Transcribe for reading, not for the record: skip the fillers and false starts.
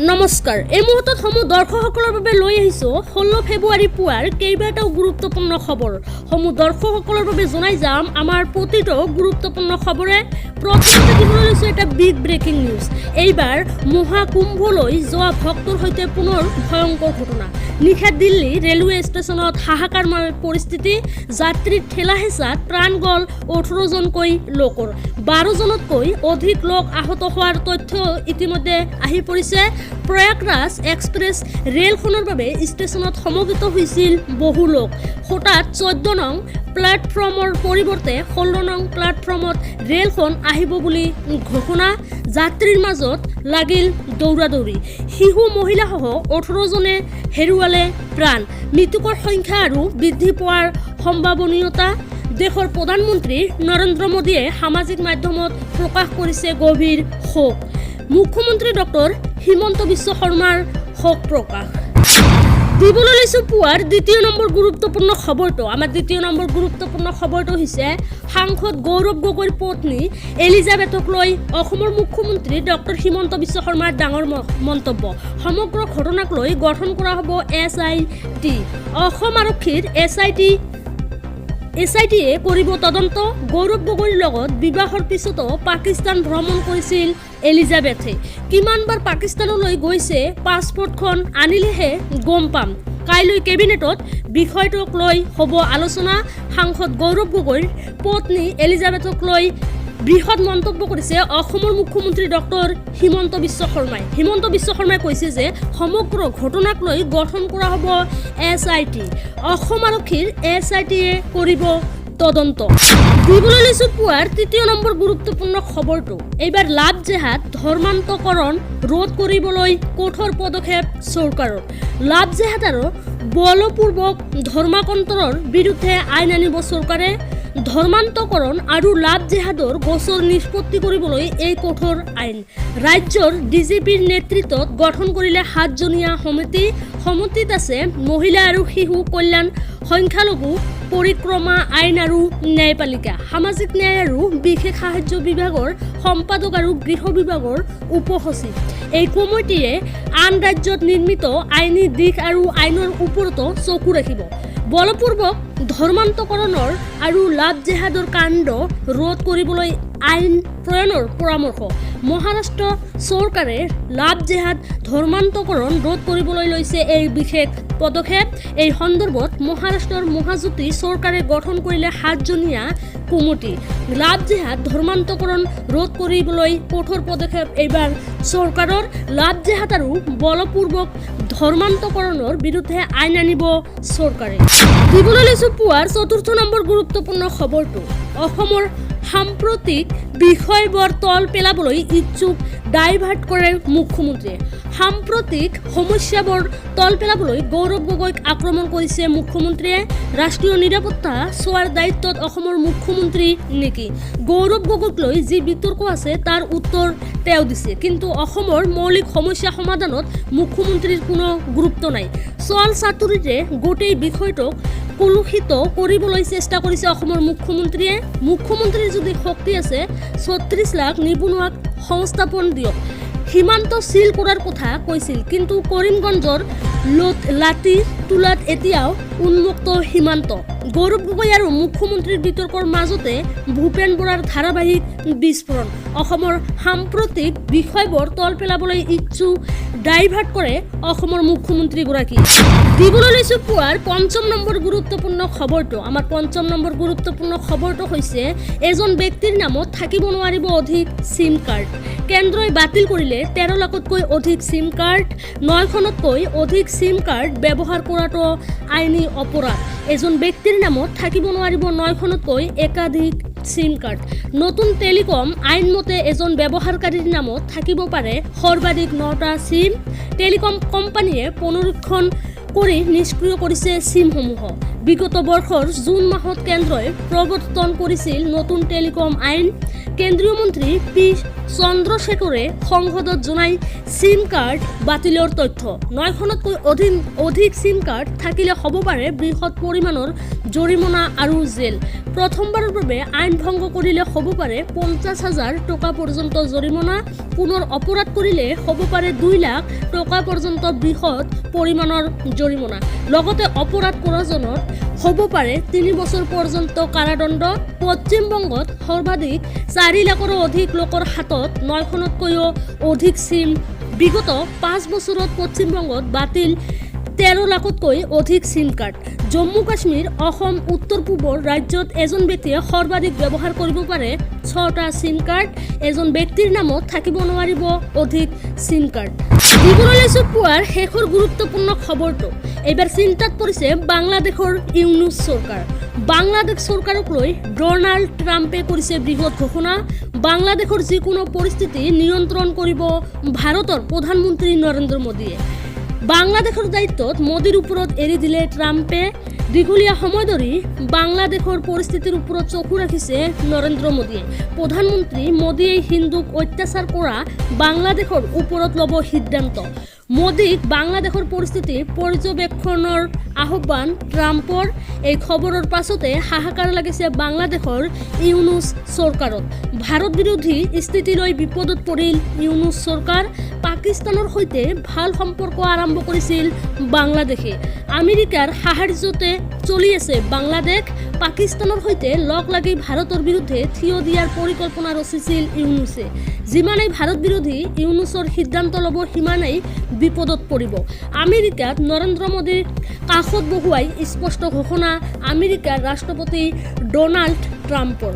নমস্কাৰ এই মুহূৰ্তত সমূহ দৰ্শকসকলৰ বাবে লৈ আহিছো 16 ফেব্ৰুৱাৰী পুৱাৰ কেইবাটাও গুৰুত্বপূৰ্ণ খবৰ সমূহ দৰ্শকসকলৰ বাবে জনাই যাম আমাৰ প্ৰতিটো গুৰুত্বপূৰ্ণ খবৰে প্ৰথমতে দিবলৈ লৈছো এটা বিগ ব্ৰেকিং নিউজ এইবাৰ মহাকুম্ভলৈ যোৱা ভক্তৰ সৈতে পুনৰ ভয়ংকৰ ঘটনা নিশা দিল্লী ৰেলৱে ষ্টেচনত হাহাকাৰময় পৰিস্থিতি যাত্ৰীৰ ঠেলা হেঁচাত প্ৰাণ গ'ল 18 জনকৈ লোকৰ 12 জনতকৈ অধিক লোক আহত হোৱাৰ তথ্য ইতিমধ্যে আহি পৰিছে প্ৰয়াগৰাজ এক্সপ্ৰেছ ৰেলখনৰ বাবে ষ্টেচনত সমবেত হৈছিল বহু লোক হঠাৎ 14 নং প্লেটফৰ্মৰ পৰিৱৰ্তে 16 নং প্লেটফৰ্মত ৰেলখন আহিব বুলি ঘোষণা যাত্ৰীৰ মাজত লাগিল দৌৰাদৌৰি শিশু মহিলাসহ 18 জনে হেৰুৱালে প্ৰাণ মৃতকৰ সংখ্যা আৰু বৃদ্ধি পোৱাৰ সম্ভাৱনীয়তা দেশৰ প্ৰধানমন্ত্ৰী নৰেন্দ্ৰ মোদীয়ে সামাজিক মাধ্যমত প্ৰকাশ কৰিছে গভীৰ শোক মুখ্যমন্ত্ৰী ডক্টৰ হিমন্ত বিশ্ব শৰ্মাৰ শোক প্ৰকাশ দিবলৈ লৈছো পুৱাৰ দ্বিতীয় নম্বৰ গুৰুত্বপূৰ্ণ খবৰটো আমাৰ দ্বিতীয় নম্বৰ গুৰুত্বপূৰ্ণ খবৰটো হৈছে সাংসদ গৌৰৱ গগৈৰ পত্নী এলিজাবেথক লৈ অসমৰ মুখ্যমন্ত্ৰী ডক্টৰ হিমন্ত বিশ্ব শৰ্মাৰ ডাঙৰ মন্তব্য সমগ্ৰ ঘটনাক লৈ গঠন কৰা হ'ব SIT অসম আৰক্ষীৰ SIT-এ কৰিব তদন্ত গৌৰৱ গগৈৰ লগত বিবাহৰ পিছতো পাকিস্তান ভ্ৰমণ কৰিছিল এলিজাবেথে কিমানবাৰ পাকিস্তানলৈ গৈছে পাছপৰ্টখন আনিলেহে গম পাম কাইলৈ কেবিনেটত বিষয়টোক লৈ হ'ব আলোচনা সাংসদ গৌৰৱ গগৈৰ পত্নী এলিজাবেথক লৈ বৃহৎ মন্তব্য কৰিছে অসমৰ মুখ্যমন্ত্ৰী ডক্টৰ হিমন্ত বিশ্ব শৰ্মাই কৈছে যে সমগ্ৰ ঘটনাক লৈ গঠন কৰা হ'ব SIT অসম আৰক্ষীৰ SIT-এ কৰিব তদন্ত দিবলৈ লৈছো পুৱাৰ তৃতীয় নম্বৰ গুৰুত্বপূৰ্ণ খবৰটো এইবাৰ লাভ জেহাদ ধৰ্মান্তকৰণ ৰোধ কৰিবলৈ কঠোৰ পদক্ষেপ চৰকাৰৰ লাভ জেহাদ আৰু বলপূৰ্বক ধৰ্মান্তৰৰ বিৰুদ্ধে আইন আনিব চৰকাৰে ধৰ্মান্তকৰণ আৰু লাভ জেহাদৰ গোচৰ নিষ্পত্তি কৰিবলৈ এই কঠোৰ আইন ৰাজ্যৰ DGPৰ নেতৃত্বত গঠন কৰিলে 7জনীয়া সমিতিত আছে মহিলা আৰু শিশু কল্যাণ সংখ্যালঘু পৰিক্ৰমা আইন আৰু ন্যায়পালিকা সামাজিক ন্যায় আৰু বিশেষ সাহায্য বিভাগৰ সম্পাদক আৰু গৃহ বিভাগৰ উপসচিব এই কমিটিয়ে আন ৰাজ্যত নিৰ্মিত আইনী দিশ আৰু আইনৰ ওপৰতো চকু ৰাখিব বলপূৰ্বক ধৰ্মান্তকৰণৰ আৰু লাভ জেহাদৰ কাণ্ড ৰোধ কৰিবলৈ আইন প্ৰণয়নৰ পৰামৰ্শ মহাৰাষ্ট্ৰ চৰকাৰে লাভ জেহাদ ধৰ্মান্তকৰণ ৰোধ কৰিবলৈ লৈছে এই বিশেষ পদক্ষেপ এই সন্দৰ্ভত মহাৰাষ্ট্ৰৰ মহাজ্যোতি চৰকাৰে গঠন কৰিলে 7জনীয়া কমিটি লাভ জেহাদ ধৰ্মান্তকৰণ ৰোধ কৰিবলৈ কঠোৰ পদক্ষেপ এইবাৰ চৰকাৰৰ লাভ জেহাদ আৰু বলপূৰ্বক ধৰ্মান্তকৰণৰ বিৰুদ্ধে আইন আনিব চৰকাৰে দিবলৈ লৈছো পুৱাৰ চতুৰ্থ নম্বৰ গুৰুত্বপূৰ্ণ খবৰটো অসমৰ সাম্প্ৰতিক বিষয়বোৰ তল পেলাবলৈ ইচ্ছুক ডাইভাৰ্ট কৰে মুখ্যমন্ত্ৰীয়ে সাম্প্ৰতিক সমস্যাবোৰ তল পেলাবলৈ গৌৰৱ গগৈক আক্ৰমণ কৰিছে মুখ্যমন্ত্ৰীয়ে ৰাষ্ট্ৰীয় নিৰাপত্তা চোৱাৰ দায়িত্বত অসমৰ মুখ্যমন্ত্ৰী নেকি গৌৰৱ গগৈক লৈ যি বিতৰ্ক আছে তাৰ উত্তৰ তেওঁ দিছে কিন্তু অসমৰ মৌলিক সমস্যা সমাধানত মুখ্যমন্ত্ৰীৰ কোনো গুৰুত্ব নাই চল চাতুৰিৰে গোটেই বিষয়টোক কলুষিত কৰিবলৈ চেষ্টা কৰিছে অসমৰ মুখ্যমন্ত্ৰীৰ যদি শক্তি আছে 36 লাখ নিবনুৱাক সংস্থাপন দিয়ক সীমান্ত সিল কৰাৰ কথা কৈছিল কিন্তু কৰিমগঞ্জৰ লাতি তুলাত এতিয়াও উন্মুক্ত সীমান্ত গৌৰৱ গগৈ আৰু মুখ্যমন্ত্ৰীৰ বিতৰ্কৰ মাজতে ভূপেন বৰাৰ ধাৰাবাহিক বিস্ফোৰণ অসমৰ সাম্প্ৰতিক বিষয়বোৰ তল পেলাবলৈ ইচ্ছুক ডাইভাৰ্ট কৰে অসমৰ মুখ্যমন্ত্ৰীগৰাকী দিবলৈ লৈছো পুৱাৰ পঞ্চম নম্বৰ গুৰুত্বপূৰ্ণ খবৰটো আমাৰ পঞ্চম নম্বৰ গুৰুত্বপূৰ্ণ খবৰটো হৈছে এজন ব্যক্তিৰ নামত থাকিব নোৱাৰিব অধিক সিম কাৰ্ড কেন্দ্ৰই বাতিল কৰিলে 13 লাখতকৈ অধিক সিম কাৰ্ড 9খনতকৈ অধিক সিম কাৰ্ড ব্যৱহাৰ কৰাটো আইনী অপৰাধ এজন ব্যক্তিৰ নামত থাকিব নোৱাৰিব 9খনতকৈ একাধিক সিম কাৰ্ড নতুন টেলিকম আইন মতে এজন ব্যৱহাৰকাৰীৰ নামত থাকিব পাৰে সৰ্বাধিক 9টা সিম টেলিকম কোম্পানীয়ে পুনৰীক্ষণ কৰি নিষ্ক্ৰিয় কৰিছে সিমসমূহ বিগত বৰ্ষৰ জুন মাহত কেন্দ্ৰই প্ৰৱৰ্তন কৰিছিল নতুন টেলিকম আইন। কেন্দ্ৰীয় মন্ত্ৰী পি চন্দ্ৰশেখৰে সংসদত জনাই সিম কাৰ্ড বাতিলৰ তথ্য। 9খনতকৈ অধিক সিম কাৰ্ড থাকিলে হ'ব পাৰে বৃহৎ পৰিমাণৰ জৰিমনা আৰু জেল। প্ৰথমবাৰৰ বাবে আইন ভংগ কৰিলে হ'ব পাৰে 50,000 টকা পৰ্যন্ত জৰিমনা। পুনৰ অপৰাধ কৰিলে হ'ব পাৰে 2 লাখ টকা পৰ্যন্ত বৃহৎ পৰিমাণৰ জৰিমনা। লগতে অপৰাধ কৰাজনৰ হ'ব পাৰে 3 বছৰ পৰ্যন্ত কাৰাদণ্ড। পশ্চিমবংগত সৰ্বাধিক 4 লাখৰো অধিক লোকৰ হাতত 9খনতকৈও অধিক সিম। বিগত 5 বছৰত পশ্চিমবংগত বাতিল 13 লাখতকৈ অধিক সিম কাৰ্ড। জম্মু কাশ্মীৰ, অসম, উত্তৰ পূবৰ ৰাজ্যত এজন ব্যক্তিয়ে সৰ্বাধিক ব্যৱহাৰ কৰিব পাৰে 6টা সিম কাৰ্ড। এজন ব্যক্তিৰ নামত থাকিব নোৱাৰিব অধিক সিম কাৰ্ড। দিবলৈ পুৱাৰ শেষৰ গুৰুত্বপূৰ্ণ খবৰটো। এইবাৰ চিন্তাত পৰিছে বাংলাদেশৰ ইউনুছ চৰকাৰ। বাংলাদেশ চৰকাৰক লৈ ডনাল্ড ট্ৰাম্পে কৰিছে বৃহৎ ঘোষণা। বাংলাদেশৰ যিকোনো পৰিস্থিতি নিয়ন্ত্ৰণ কৰিব ভাৰতৰ প্ৰধানমন্ত্ৰী নৰেন্দ্ৰ মোদীয়ে। বাংলাদেশৰ দায়িত্বত মোদীৰ ওপৰত এৰি দিলে ট্ৰাম্পে। দীঘলীয়া সময় ধৰি বাংলাদেশৰ পৰিস্থিতিৰ ওপৰত চকু ৰাখিছে নৰেন্দ্ৰ মোদীয়ে। প্ৰধানমন্ত্ৰী মোদীয়ে হিন্দুক অত্যাচাৰ কৰা বাংলাদেশৰ ওপৰত ল'ব সিদ্ধান্ত। মোদীক বাংলাদেশৰ পৰিস্থিতি পৰ্যবেক্ষণৰ আহ্বান ট্ৰাম্পৰ। এই খবৰৰ পাছতে হাহাকাৰ লাগিছে বাংলাদেশৰ ইউনুছ চৰকাৰত। ভাৰত বিৰোধী স্থিতিলৈ বিপদত পৰিল ইউনুছ চৰকাৰ। পাকিস্তানৰ সৈতে ভাল সম্পৰ্ক আৰম্ভ কৰিছিল বাংলাদেশে। আমেৰিকাৰ সাহায্যতে চলি আছে বাংলাদেশ। পাকিস্তানৰ সৈতে লগ লাগি ভাৰতৰ বিৰুদ্ধে থিয় দিয়াৰ পৰিকল্পনা ৰচিছিল ইউনুছে। যিমানেই ভাৰত বিৰোধী ইউনুছৰ সিদ্ধান্ত ল'ব সিমানেই বিপদত পৰিব। আমেৰিকাত নৰেন্দ্ৰ মোদীৰ কাষত বহুৱাই স্পষ্ট ঘোষণা আমেৰিকাৰ ৰাষ্ট্ৰপতি ডনাল্ড ট্ৰাম্পৰ।